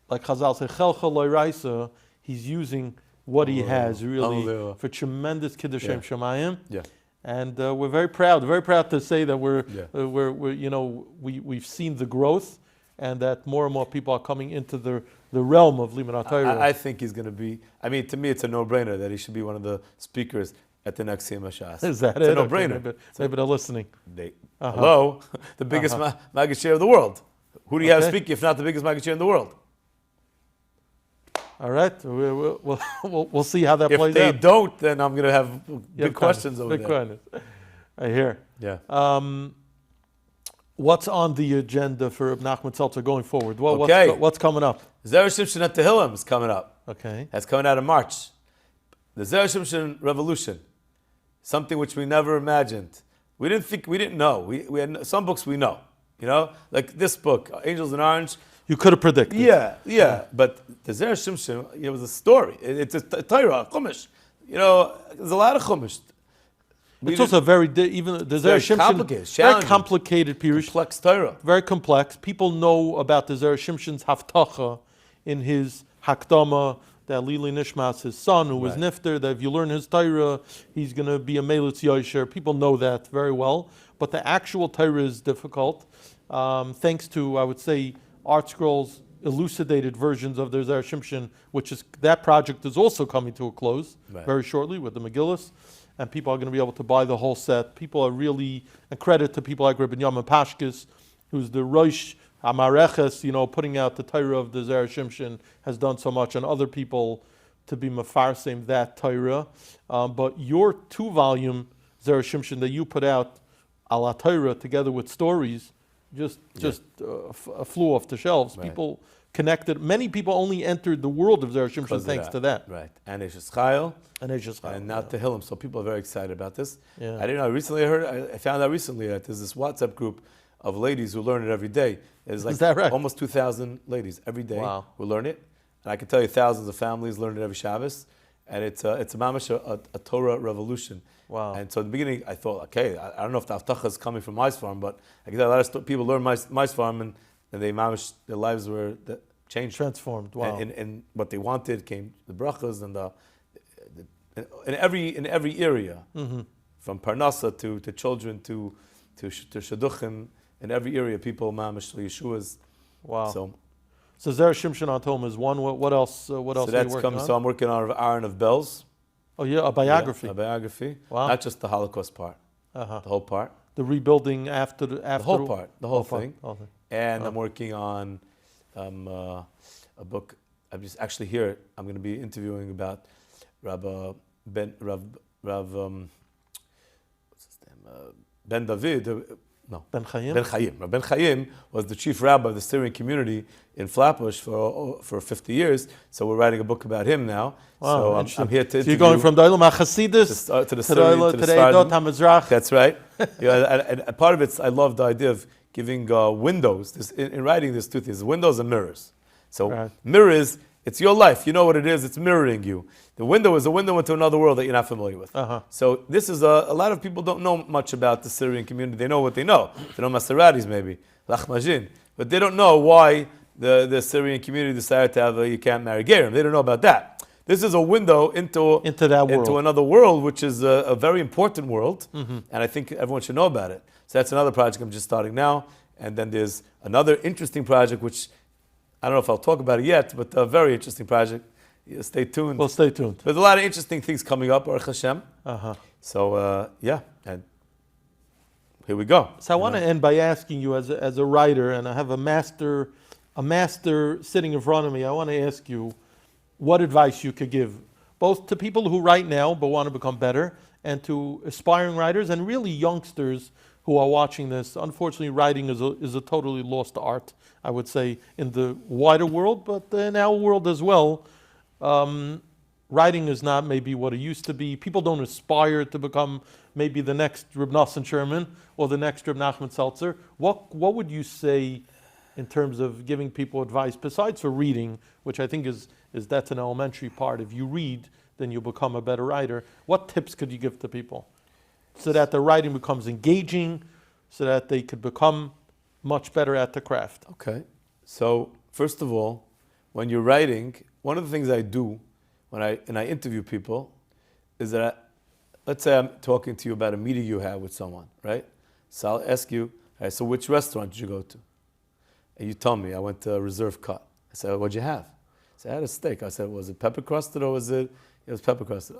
Like Chazal said, Chelcha Lo Raisa, he's using what he has really for tremendous Kiddushim Shemayim. Yeah. And we're very proud to say that we've seen the growth, and that more and more people are coming into the realm of Limud HaTorah. I think he's going to be. I mean, to me, it's a no-brainer that he should be one of the speakers at the next Siyam Shas. Is that it's it? a no-brainer. Maybe they're listening. Hello, the biggest Maggid share of the world. Who do you have speaking if not the biggest Maggid share in the world? All right, we'll see how that plays out. If they don't, then I'm going to have big questions over there. Questions. I hear. Yeah. What's on the agenda for Rabbi Nachman Seltzer going forward? What's coming up? Zera Shimshon at Tehillim is coming up. Okay. That's coming out in March. The Zera Shimshon revolution, something which we never imagined. We didn't know. We had some books we know. Like this book, Angels in Orange. You could have predicted. Yeah. But the Zera Shimshon, it was a story. It's a Torah, a Chumash. There's a lot of Chumash. It's also very complicated pirush. Complex Torah. Very complex. People know about the Zera Shimshon's haftacha in his hakdama that Lili Nishmas, his son, who was nifter, that if you learn his Torah, he's going to be a Melitz Yosher. People know that very well. But the actual Torah is difficult. Thanks to, I would say, ArtScroll's elucidated versions of the Zer Shimshon, which is, that project is also coming to a close very shortly with the Megillus. And people are going to be able to buy the whole set. People are really, and credit to people like Rabbi Nachman Pashkis, who's the Rosh Amareches, putting out the Torah of the Zer Shimshon, has done so much, and other people to be mefarsim that Torah. But your 2-volume Zer Shimshon that you put out, ala Torah, together with stories, just flew off the shelves. People connected. Many people only entered the world of Zer Shimshon thanks to that. Right. And Hashgachah. And now Tehillim. So people are very excited about this. Yeah. I didn't know. Recently, I found out recently that there's this WhatsApp group of ladies who learn it every day. There's like Is that right? almost 2,000 ladies every day who learn it. And I can tell you thousands of families learn it every Shabbos. And it's a mamash, a Torah revolution. Wow. And so in the beginning, I thought, okay, I don't know if the Haftacha is coming from Mice Farm, but I can tell a lot of people learn Mice Farm, and they mamash, their lives were changed. Transformed, wow. And what they wanted came the brachas and in every area, from Parnasa to children to Shidduchim, in every area, people mamash Yeshua's. Wow. So Zer Shimshon on Tehillim is one. What else? So that's coming. So I'm working on Aaron of Bells. Oh yeah, a biography. Yeah, a biography. Wow. Not just the Holocaust part. The whole part. The rebuilding after the whole part. The whole thing. Whole thing. And I'm working on a book. I'm just actually here. I'm going to be interviewing about Rav what's his name? Ben David. Ben Chaim. Ben Chaim. Ben Chaim was the chief rabbi of the Syrian community in Flatbush for 50 years. So we're writing a book about him now. Wow, so I'm here to interview. So you're going from the Olam HaChasidus to the Edot HaMizrach. That's right. And part of it, I love the idea of giving windows. In writing, there's two things: windows and mirrors. So mirrors, it's your life. You know what it is. It's mirroring you. The window is a window into another world that you're not familiar with. So this is a lot of people don't know much about the Syrian community. They know what they know. They know Maseratis maybe, Lachmajin, but they don't know why the Syrian community decided to have you can't marry Gerim. They don't know about that. This is a window into that world, into another world, which is a very important world, and I think everyone should know about it. So that's another project I'm just starting now, and then there's another interesting project which I don't know if I'll talk about it yet, but a very interesting project. Stay tuned. Well, stay tuned. There's a lot of interesting things coming up, Baruch Hashem. So and here we go. So I want to end by asking you, as a writer, and I have a master sitting in front of me. I want to ask you what advice you could give, both to people who write now but want to become better, and to aspiring writers and really youngsters who are watching this. Unfortunately, writing is a totally lost art, I would say, in the wider world, but in our world as well. Writing is not maybe what it used to be. People don't aspire to become maybe the next Reb Nosson Sherman or the next Rabbi Nachman Seltzer. What would you say in terms of giving people advice, besides for reading, which I think is that's an elementary part. If you read, then you'll become a better writer. What tips could you give to people so that the writing becomes engaging, so that they could become much better at the craft? Okay. So first of all, when you're writing, one of the things I do when I interview people is that let's say I'm talking to you about a meeting you had with someone, right? So I'll ask you, all right, so which restaurant did you go to? And you tell me, I went to a Reserve Cut. I said, what'd you have? I said, I had a steak. I said, was it pepper crusted or was it was pepper crusted?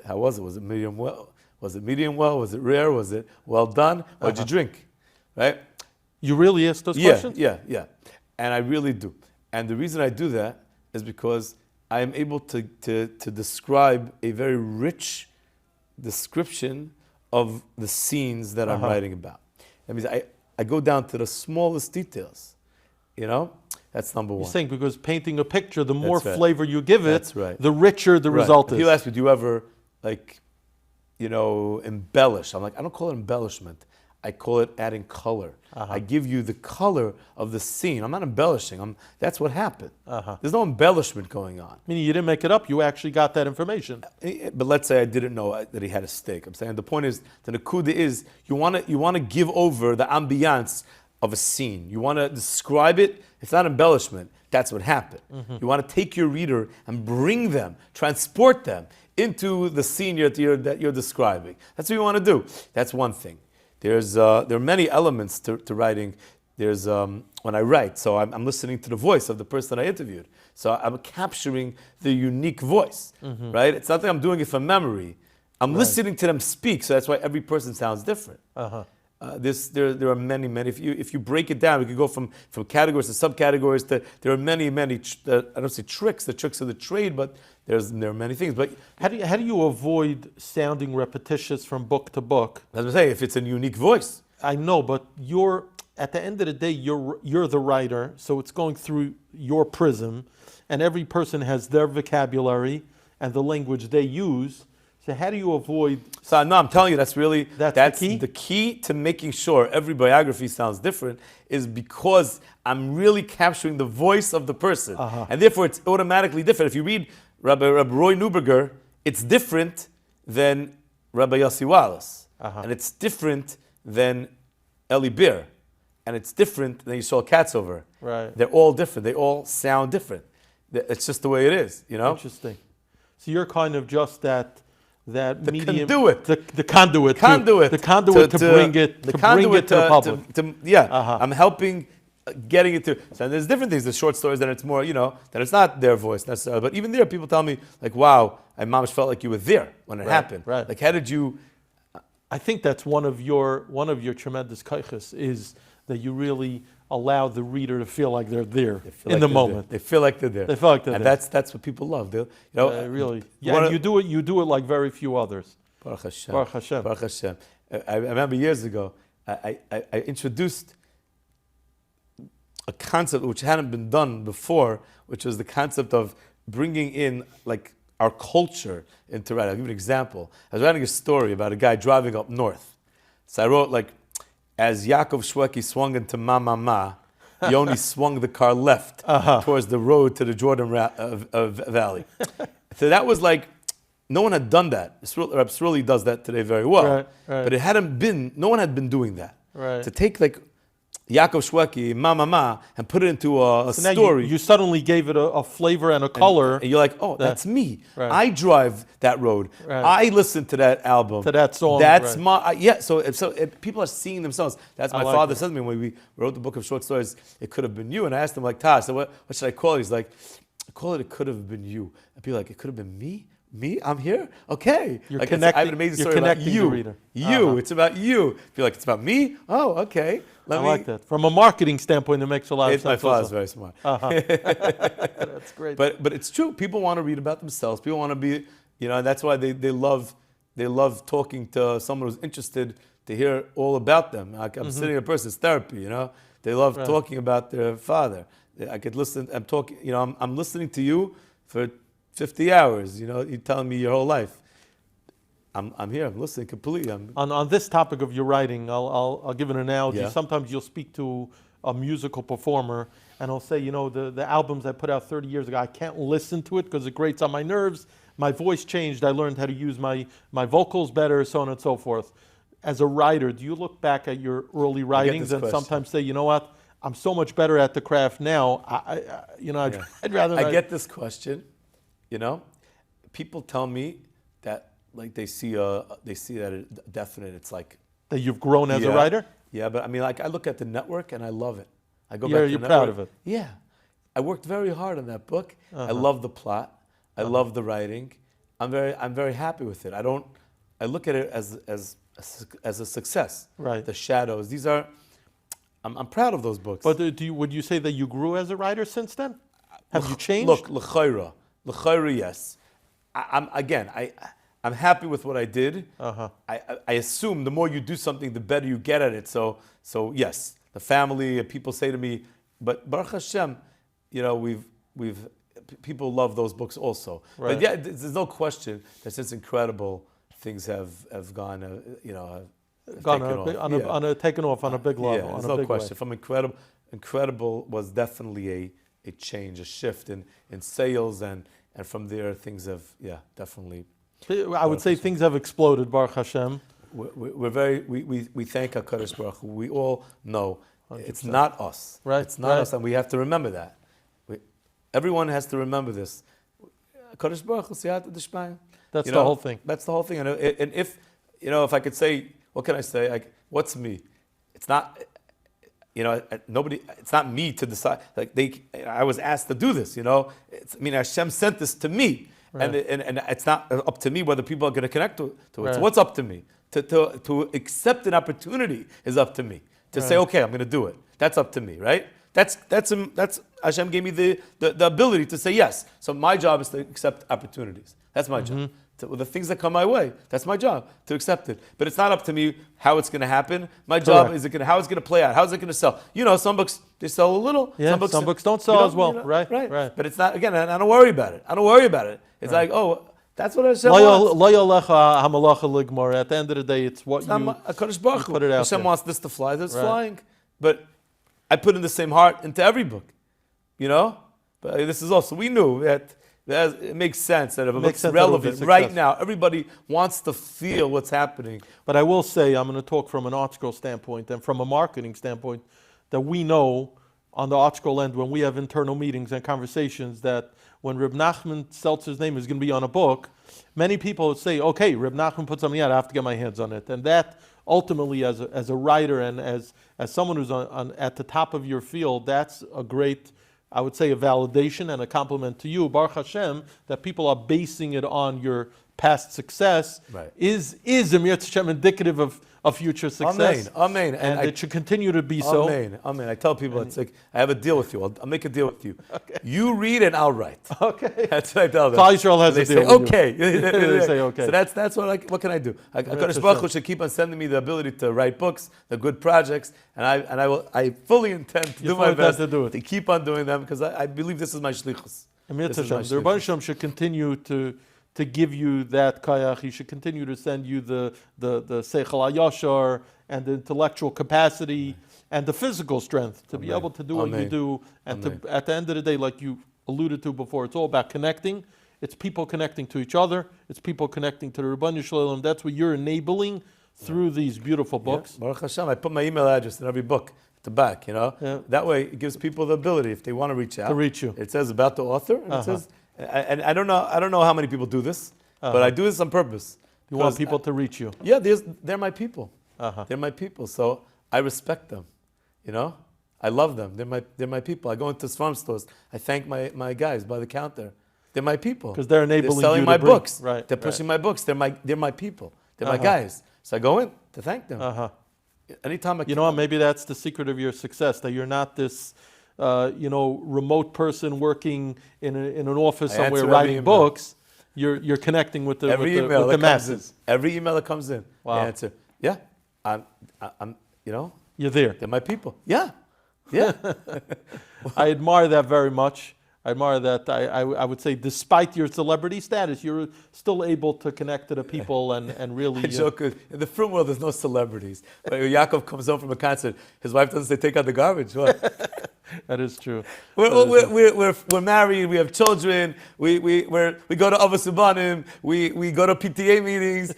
How was it? Was it medium well? Was it medium well? Was it rare? Was it well done? What'd you drink? Right? You really ask those questions? Yeah. And I really do. And the reason I do that is because I am able to describe a very rich description of the scenes that I'm writing about. That means I go down to the smallest details. You know? That's number one. You're saying because painting a picture, the more right. flavor you give it, That's right. the richer the result is. He'll ask me, do you ever, embellish? I'm like, I don't call it embellishment. I call it adding color. I give you the color of the scene. I'm not embellishing. That's what happened. There's no embellishment going on. Meaning you didn't make it up. You actually got that information. But let's say I didn't know that he had a steak. I'm saying the point is, the nakuda is, you want to give over the ambiance of a scene. You want to describe it. It's not embellishment. That's what happened. You want to take your reader and bring them, transport them into the scene that you're describing. That's what you want to do. That's one thing. There are many elements to writing. There's when I write, so I'm listening to the voice of the person I interviewed. So I'm capturing the unique voice, right? It's not that I'm doing it from memory. I'm listening to them speak, so that's why every person sounds different. There are many. If you break it down, we could go from categories to subcategories. There are many. I don't say tricks. The tricks of the trade, but there are many things. But how do you avoid sounding repetitious from book to book? As I say, if it's a unique voice, I know, but at the end of the day, you're the writer, so it's going through your prism, and every person has their vocabulary and the language they use. So how do you avoid? So no, I'm telling you, that's the key to making sure every biography sounds different is because I'm really capturing the voice of the person, and therefore it's automatically different. If you read Rabbi Roy Neuberger, it's different than Rabbi Yossi Wallace, and it's different than Eli Bir, and it's different than Yisrael Katzover. Right. They're all different. They all sound different. It's just the way it is, you know. Interesting. So you're kind of just that medium, conduit. the conduit to bring it to the public. I'm helping getting it to. So there's different things. The short stories, then it's more, that it's not their voice necessarily. But even there, people tell me like, "Wow, I mamish felt like you were there when it happened." Right. Like, how did you? I think that's one of your tremendous kaiches is that you really allow the reader to feel like they're there in the moment. They feel like they're there. They feel like they're and there. That's what people love. Really. Yeah, and you do it like very few others. Baruch Hashem. Baruch Hashem. Baruch Hashem. I remember years ago, I introduced a concept which hadn't been done before, which was the concept of bringing in like our culture into writing. I'll give you an example. I was writing a story about a guy driving up north. So I wrote like, as Yaakov Shweki swung into Ma, Yoni swung the car left towards the road to the Jordan Valley. So that was like, no one had done that. Rabbi Seltzer does that today very well. Right. But no one had been doing that. Right. To take like Yaakov Shweki, Ma, and put it into a so story. You suddenly gave it a flavor and a color. And you're like, oh, that's me. Right. I drive that road. Right. I listen to that album. To that song. That's So people are seeing themselves. That's my father said to me when we wrote the book of short stories, It Could Have Been You. And I asked him, like, Taz, so what should I call it? He's like, I call it Could Have Been You. And people are like, it could have been me? Me? I'm here? Okay. You're like, connecting, I have an amazing story about you. The reader. It's about you. Feel like it's about me? Oh, okay. I like that. From a marketing standpoint, it makes a lot of sense. My father's very smart. That's great. But it's true. People want to read about themselves. People want to be, and that's why they love talking to someone who's interested to hear all about them. Like I'm sitting in a person's therapy, They love talking about their father. I could listen. I'm talking. I'm listening to you for 50 hours. You're telling me your whole life. I'm here. I'm listening completely. On this topic of your writing, I'll give an analogy. Yeah. Sometimes you'll speak to a musical performer, and I'll say, the albums I put out 30 years ago, I can't listen to it because it grates on my nerves. My voice changed. I learned how to use my vocals better, so on and so forth. As a writer, do you look back at your early writings and sometimes say, you know what? I'm so much better at the craft now. I'd rather. I get this question. People tell me that. Like they see that it definite. It's like that you've grown as a writer. Yeah, but I mean, like I look at the network and I love it. I go back. You're proud of it. Yeah, I worked very hard on that book. I love the plot. I love the writing. I'm very happy with it. I look at it as a success. Right. The shadows. These are. I'm proud of those books. But would you say that you grew as a writer since then? Have you changed? Look, l'chayra, yes. I'm happy with what I did. I assume the more you do something, the better you get at it. So yes, the family, people say to me, but Baruch Hashem, people love those books also. Right. But yeah, there's no question that since incredible things have gone, taken off on a big level. Yeah, there's no question. From incredible was definitely a change, a shift in sales, and from there things have definitely. I would say things have exploded, Baruch Hashem. We thank HaKadosh Baruch Hu. We all know 100%. It's not us. Right. It's not us, and we have to remember that. everyone has to remember this. Kodesh Baruch Hu, Siyata D'Shmaya. That's the whole thing. That's the whole thing. And if, if I could say, what can I say? Like, what's me? It's not, nobody, it's not me to decide. Like, I was asked to do this, Hashem sent this to me. Right. And it's not up to me whether people are going to connect to it. Right. So what's up to me? To accept an opportunity is up to me. To say, okay, I'm going to do it. That's up to me, right? That's Hashem gave me the ability to say yes. So my job is to accept opportunities. That's my job. The things that come my way, that's my job, to accept it. But it's not up to me how it's going to happen. My job is how it's going to play out. How is it going to sell? Some books, they sell a little. Yeah, some books don't sell as well. Right. But it's not, again, I don't worry about it. It's like, that's what Hashem wants. At the end of the day, it's what you put it out Hashem there. wants this to fly, that's flying. But I put in the same heart into every book, But this is also, we knew that it makes sense that if a book's relevant right now, everybody wants to feel what's happening. But I will say, I'm going to talk from an ArtScroll standpoint and from a marketing standpoint, that we know on the ArtScroll end, when we have internal meetings and conversations, that when Rabbi Nachman Seltzer's name is going to be on a book, many people say, okay, Rabbi Nachman put something out, I have to get my hands on it. And that ultimately, as a writer and as someone who's at the top of your field, that's a great, I would say, a validation and a compliment to you, Baruch Hashem, that people are basing it on your past success, is Emir Hashem indicative of future success. Amen. And it should continue to be so. Amen. I tell people, it's like, I have a deal with you. I'll make a deal with you. Okay. You read and I'll write. Okay. That's what I tell them. Klal Yisrael has a deal with okay. you. They say okay. So that's what can I do? Kodesh Baruch Hu should keep on sending me the ability to write books, the good projects, and I fully intend to do my best to keep on doing them, because I believe this is my shlichus. The Rabbi Shem should continue to give you that kayach. He should continue to send you the seichel hayashar and the intellectual capacity and the physical strength to be able to do what you do. And at the end of the day, like you alluded to before, it's all about connecting. It's people connecting to each other. It's people connecting to the Rebbeinu Shalom. That's what you're enabling through these beautiful books. Baruch Hashem, I put my email address in every book at the back, That way it gives people the ability, if they want to reach out. To reach you. It says about the author, and it says, and I don't know how many people do this, but I do this on purpose. You want people to reach you. Yeah, they're my people. They're my people, so I respect them. I love them. They're my people. I go into farm stores. I thank my guys by the counter. They're my people. Because they're enabling you to selling my bring, books. Right. They're pushing my books. They're my people. They're my guys. So I go in to thank them. Anytime maybe that's the secret of your success, that you're not this remote person working in an office somewhere writing books. You're connecting with the masses. Every email that comes in, wow. I answer. Yeah, I'm you're there. They're my people. Yeah. I admire that very much. I admire that. I would say, despite your celebrity status, you're still able to connect to the people and really. I joke, in the film world, there's no celebrities. When Yaakov comes home from a concert, his wife doesn't say, take out the garbage. What? That is true. We're married. We have children. We go to Avos Ubanim. We go to PTA meetings.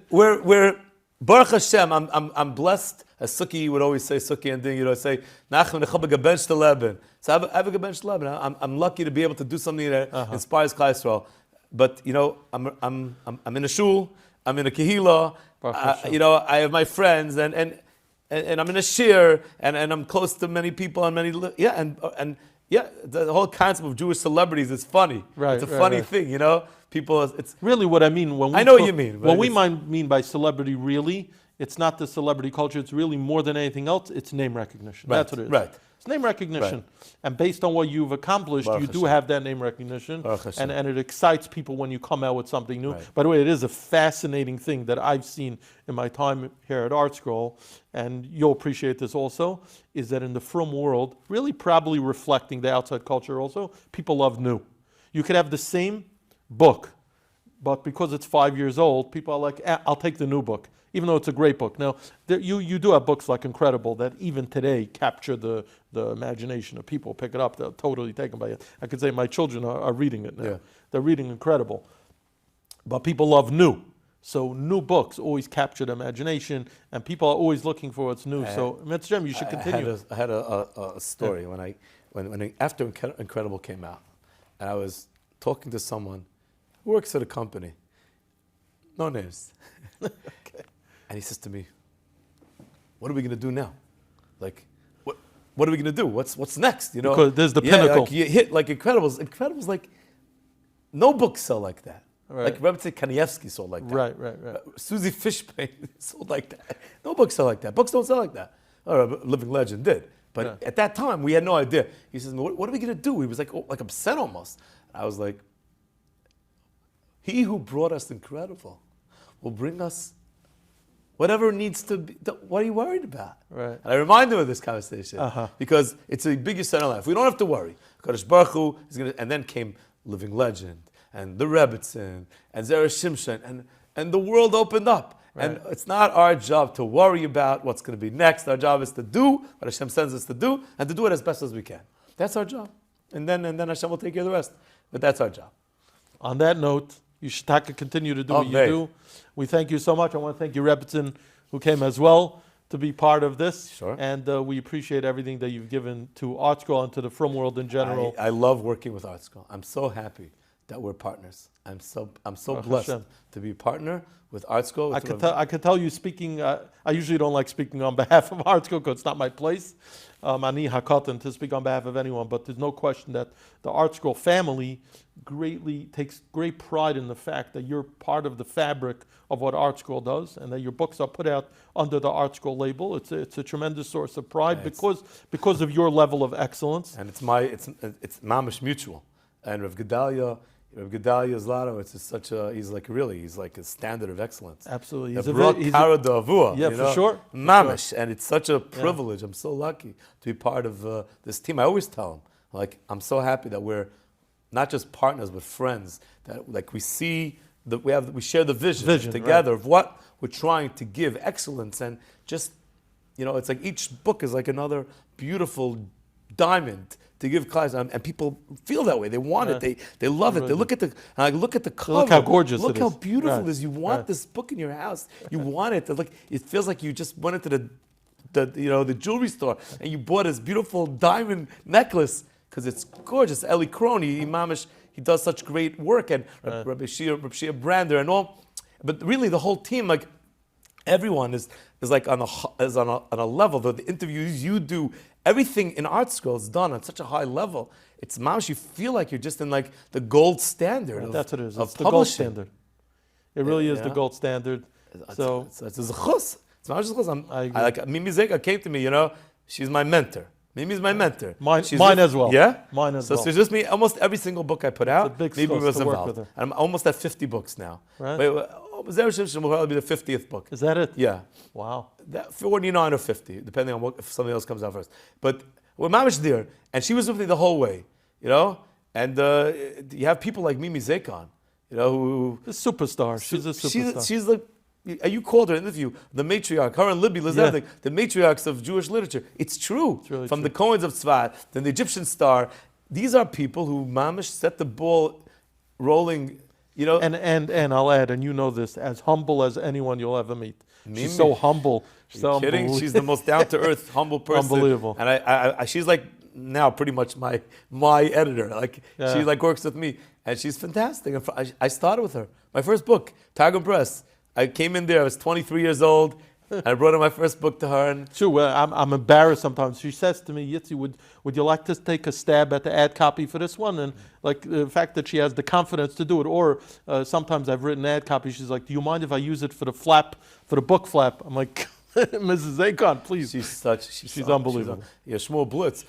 We're Baruch Hashem. I'm blessed. As Suki would always say, Suki and Ding, say, Nachman nechab ben shteleben. So I have a ben shteleben. I'm lucky to be able to do something that inspires Klal Yisrael. But I'm in a shul. I'm in a kehila. I have my friends and I'm in a shir and I'm close to many people and the whole concept of Jewish celebrities is funny. Right, it's a funny thing, People, it's really what I mean when we I know what you mean. What we mean by celebrity, really, it's not the celebrity culture. It's really more than anything else. It's name recognition. Right, That's what it is. Right. It's name recognition. Right. And based on what you've accomplished, you do have that name recognition. And it excites people when you come out with something new. Right. By the way, it is a fascinating thing that I've seen in my time here at ArtScroll, and you'll appreciate this also, is that in the frum world, really probably reflecting the outside culture also, people love new. You could have the same book, but because it's 5 years old, people are like, I'll take the new book, even though it's a great book. Now, you do have books like Incredible that even today capture the imagination of people, pick it up, they're totally taken by it. I could say my children are reading it now. Yeah. They're reading Incredible. But people love new. So new books always capture the imagination, and people are always looking for what's new. So, Mitzvah, you should continue. I had a story when after Incredible came out. and I was talking to someone who works at a company. No names. Okay. And he says to me, "What are we going to do now? Like, what are we going to do? What's next? You know, Because there's the pinnacle. Like you hit like Incredibles. Incredibles, like no books sell like that. Right. Like Rabbi Kanievsky sold like that. Right. Susie Fishbane sold like that. No books sell like that. Books don't sell like that. Living Legend did. But at that time, we had no idea. He says, "What are we going to do?" He was like, like upset almost. I was like, "He who brought us Incredible will bring us whatever needs to be. What are you worried about?" Right. And I remind him of this conversation because it's a big sign in life. We don't have to worry. Kadosh Baruch Hu is going to, and then came Living Legend and the Rebbitzin and Zera Shimshon and the world opened up. Right. And it's not our job to worry about what's going to be next. Our job is to do what Hashem sends us to do and to do it as best as we can. That's our job. And then Hashem will take care of the rest. But that's our job. On that note, you should continue to do what you do. We thank you so much. I want to thank you, Rebbitzin, who came as well to be part of this. Sure. And we appreciate everything that you've given to ArtScroll and to the Frum world in general. I love working with ArtScroll. I'm so happy that we're partners. I'm so blessed Hashem. to be a partner with ArtScroll. I could tell you speaking, I usually don't like speaking on behalf of ArtScroll because it's not my place. Ani hakatan to speak on behalf of anyone, but there's no question that the ArtScroll family greatly takes great pride in the fact that you're part of the fabric of what ArtScroll does, and that your books are put out under the ArtScroll label. It's a tremendous source of pride because of your level of excellence. And it's mamish mutual. And Rav Gedalia Zlato, he's like a standard of excellence. Absolutely. He's for sure. Mamish. And it's such a privilege. I'm so lucky to be part of this team. I always tell him, like, I'm so happy that we're not just partners, but friends. That like we see we share the vision together of what we're trying to give, excellence, and just, it's like each book is like another beautiful diamond to give class, and people feel that way. They want it. They love it. They look at the cover. Look how gorgeous Look it how is. beautiful it is. You want this book in your house. You want it. It feels like you just went into the jewelry store and you bought this beautiful diamond necklace because it's gorgeous. Eli Kroni, Imamish, he does such great work, and Rabbi Shia Brander and all. But really, the whole team, like everyone, is like on a level. The interviews you do, everything in ArtScroll is done on such a high level. It's mamish. You feel like you're just in like the gold standard. That's what it is. Of It's the gold publishing. standard. It really is the gold standard. So it's a zechus. It's mamish zechus. I agree. Like Mimi Zeka came to me. She's my mentor. Mimi's my mentor. Mine as well. Yeah? Mine as well. So it's just me. Almost every single book I put out, a big Mimi source was to work involved. with her. And I'm almost at 50 books now. Right. Zera Shimshon will probably be the 50th book. Is that it? Yeah. Wow. 49 or 50, depending on if something else comes out first. But we're mamish there, and she was with me the whole way, And you have people like Mimi Zekon, who... A superstar. She's a superstar. She's like... You called her in the interview, the matriarch, her and Libby Lizavnik, the matriarchs of Jewish literature. It's true. It's really From true. the Cohens of Tzfat, then the Egyptian star. These are people who mamish set the ball rolling, And I'll add, and you know this, as humble as anyone you'll ever meet. Mimi. She's so humble. She's so kidding? unbelievable. She's the most down-to-earth, humble person. Unbelievable. And I she's like now pretty much my editor. She works with me, and she's fantastic. And I started with her. My first book, Targum Press. I came in there. I was 23 years old. And I brought in my first book to her. And True. I'm embarrassed sometimes. She says to me, Yitzi, would you like to take a stab at the ad copy for this one? And like the fact that she has the confidence to do it. Or sometimes I've written ad copy. She's like, do you mind if I use it for the book flap? I'm like, Mrs. Akon, please. She's unbelievable. Shmuel Blitz.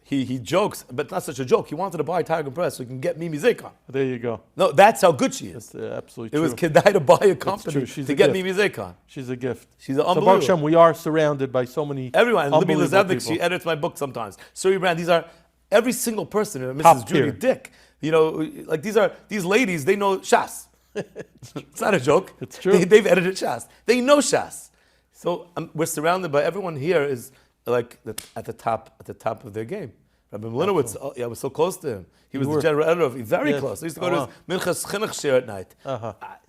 He jokes, but not such a joke. He wanted to buy Targum Press so he can get Mimi Zekon. There you go. No, that's how good she is. That's absolutely It true. was Kedai to buy a company She's to a get gift. Mimi Zekon. She's a gift. She's So unbelievable. Baruch Hashem, we are surrounded by so many Everyone. Libby unbelievable Lizavnik, people. she edits my book sometimes. Suri Brand, these are every single person. Top Mrs. Judy tier. Dick. These ladies, they know Shas. It's not a joke. It's true. They've edited Shas. They know Shas. So we're surrounded by everyone here is like at the top of their game. Rabbi Mlinowitz, I was so close to him. He was the general editor of very close. I used to go to his Minchas Chinuch share at night.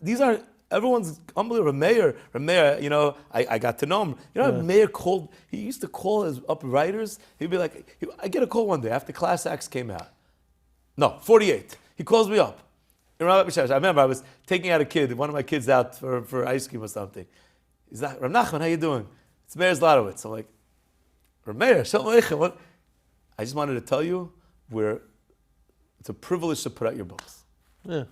These are everyone's unbelievable. Rameir, I got to know him. Rameir he used to call his up writers. He'd be like, I get a call one day after Class Acts came out. No, 48. He calls me up. I remember I was taking out one of my kids out for ice cream or something. He's like, Rabbi Nachman, how you doing? It's Meir Zlotowitz. I'm like, Rabbi Meir, Shalom Aleichem. What? I just wanted to tell you, it's a privilege to put out your books. Yeah.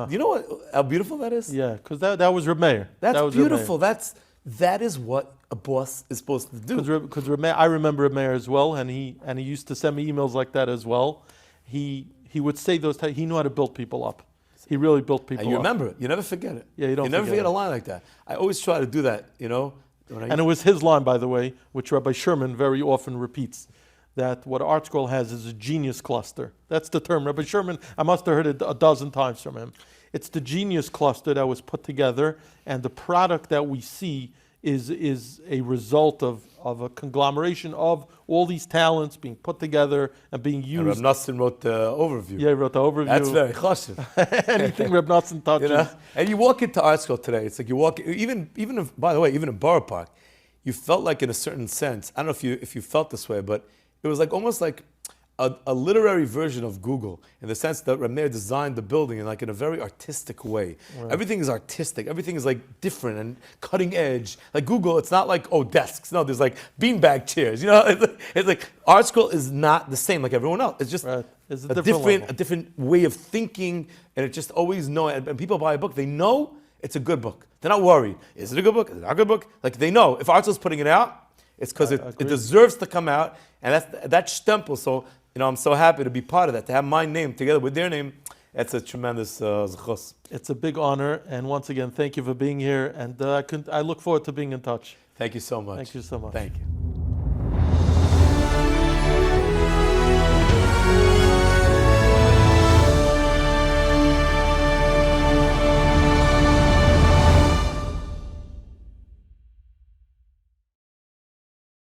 You know how beautiful that is? Yeah, because that was Reb Meir. That's was beautiful. That is what a boss is supposed to do. Because I remember Reb Meir as well, and he used to send me emails like that as well. He would say those. He knew how to build people up. He really built people up. And you remember it. You never forget it. Yeah, you never forget a line like that. I always try to do that. And it was his line, by the way, which Rabbi Sherman very often repeats, that what ArtScroll has is a genius cluster. That's the term. Rabbi Sherman, I must have heard it a dozen times from him. It's the genius cluster that was put together, and the product that we see is a result of a conglomeration of all these talents being put together and being used. And Reb Nosson wrote the overview. Yeah, he wrote the overview. That's very chashuv. Anything Reb Nosson touches. And you walk into ArtScroll today, it's like you walk, even in Borough Park, you felt like in a certain sense, I don't know if you felt this way, but it was like almost like a literary version of Google, in the sense that Rameir designed the building in a very artistic way. Right. Everything is artistic. Everything is different and cutting edge. Like Google, it's not like desks. No, there's beanbag chairs. It's like ArtScroll is not the same like everyone else. It's just it's a different way of thinking, and it just always know. And people buy a book, they know it's a good book. They're not worried. Is it a good book? Is it not a good book? They know if ArtScroll's putting it out, it's because it deserves to come out, and that's stempel. So. I'm so happy to be part of that, to have my name together with their name. That's a tremendous zechus. It's a big honor, and once again, thank you for being here, and I look forward to being in touch. Thank you so much. Thank you so much. Thank you.